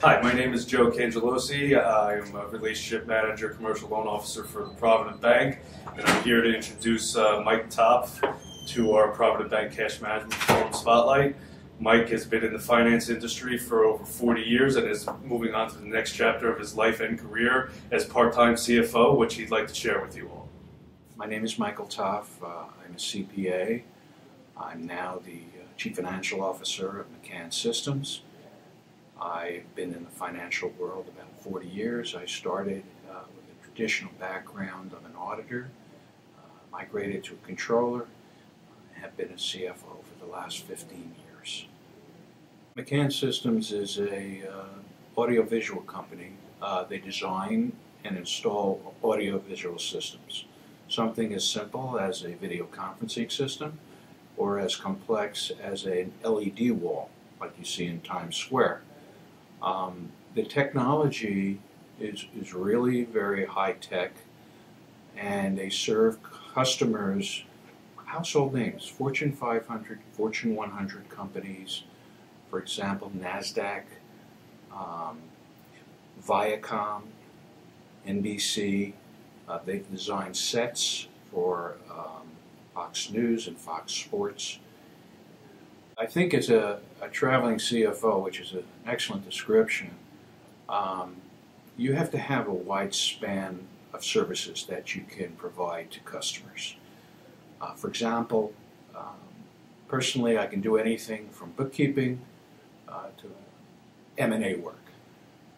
Hi, my name is Joe Cangelosi. I am a Relationship Manager, Commercial Loan Officer for the Provident Bank, and I'm here to introduce Mike Topf to our Provident Bank Cash Management Forum Spotlight. Mike has been in the finance industry for over 40 years and is moving on to the next chapter of his life and career as part-time CFO, which he'd like to share with you all. My name is Michael Topf. I'm a CPA. I'm now the Chief Financial Officer of McCann Systems. I've been in the financial world about 40 years. I started with a traditional background of an auditor, migrated to a controller, and have been a CFO for the last 15 years. McCann Systems is a audiovisual company. They design and install audiovisual systems. Something as simple as a video conferencing system or as complex as an LED wall like you see in Times Square. The technology is really very high-tech, and they serve customers, household names, Fortune 500, Fortune 100 companies, for example, NASDAQ, Viacom, NBC. They've designed sets for Fox News and Fox Sports. I think as a traveling CFO, which is an excellent description, you have to have a wide span of services that you can provide to customers. For example, personally, I can do anything from bookkeeping to M&A work,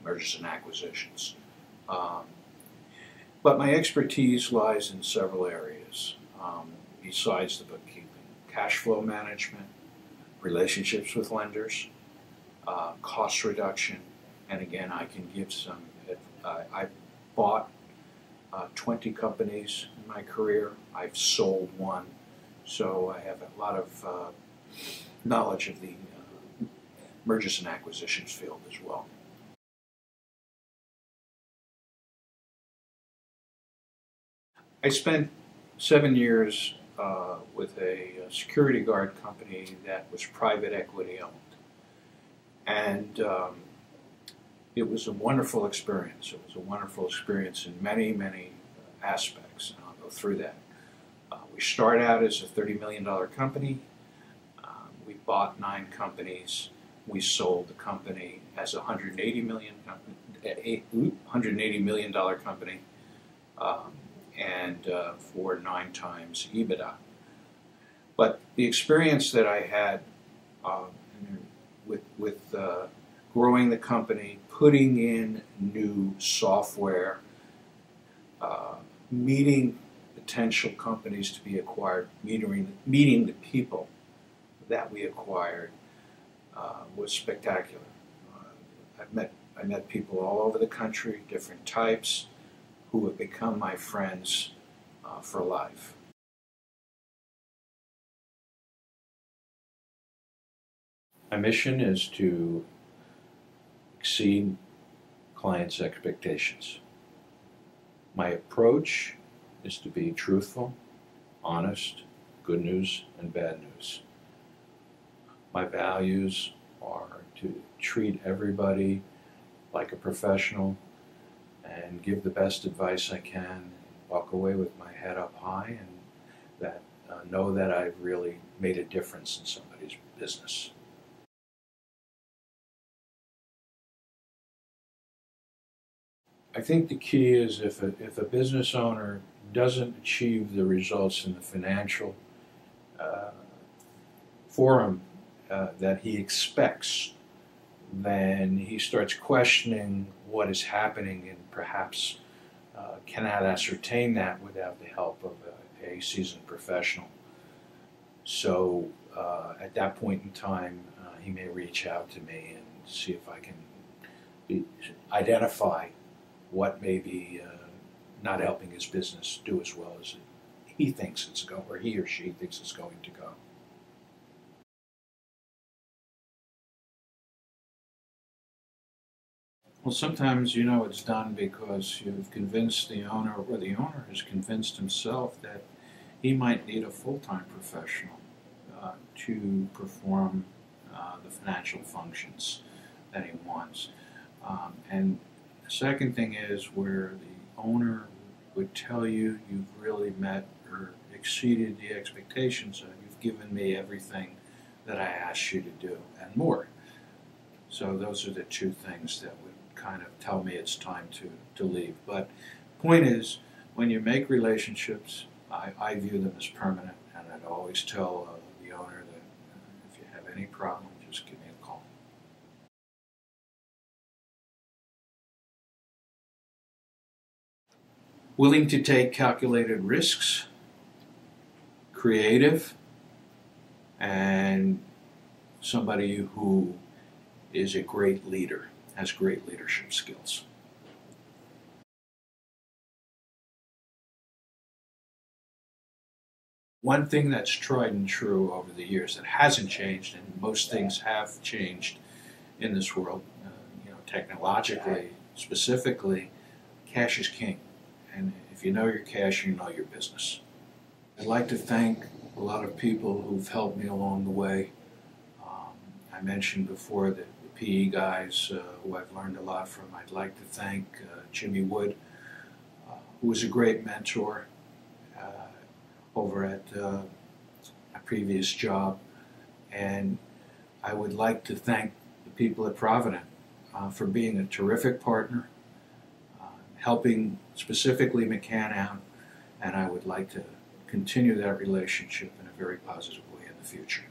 mergers and acquisitions. But my expertise lies in several areas besides the bookkeeping: cash flow management, relationships with lenders, cost reduction, and again, I can give some. I've bought 20 companies in my career. I've sold one, so I have a lot of knowledge of the mergers and acquisitions field as well. I spent 7 years with a security guard company that was private equity owned. And it was a wonderful experience. It was a wonderful experience in many, many aspects, and I'll go through that. We started out as a $30 million company. We bought 9 companies. We sold the company as a $180 million company. And for 9 times EBITDA. But the experience that I had with growing the company, putting in new software, meeting potential companies to be acquired, meeting the people that we acquired was spectacular. I met people all over the country, different types, who have become my friends for life. My mission is to exceed clients' expectations. My approach is to be truthful, honest, good news and bad news. My values are to treat everybody like a professional and give the best advice I can, walk away with my head up high, and that know that I've really made a difference in somebody's business. I think the key is if a business owner doesn't achieve the results in the financial forum that he expects, then he starts questioning what is happening and perhaps cannot ascertain that without the help of a seasoned professional. So at that point in time, he may reach out to me and see if I can identify what may be not helping his business do as well as he thinks it's going, or he or she thinks it's going to go. Well, sometimes, it's done because you've convinced the owner, or the owner has convinced himself that he might need a full-time professional to perform the financial functions that he wants. And the second thing is where the owner would tell you you've really met or exceeded the expectations. You've given me everything that I asked you to do and more. So those are the two things that would kind of tell me it's time to leave. But point is, when you make relationships, I view them as permanent, and I'd always tell the owner that if you have any problem, just give me a call. Willing to take calculated risks, creative, and somebody who is a great leader, has great leadership skills. One thing that's tried and true over the years that hasn't changed, and most things have changed in this world, technologically, specifically, cash is king. And if you know your cash, you know your business. I'd like to thank a lot of people who've helped me along the way. I mentioned before the PE guys who I've learned a lot from. I'd like to thank Jimmy Wood, who was a great mentor over at a previous job. And I would like to thank the people at Provident for being a terrific partner, helping specifically McCann out, and I would like to continue that relationship in a very positive way in the future.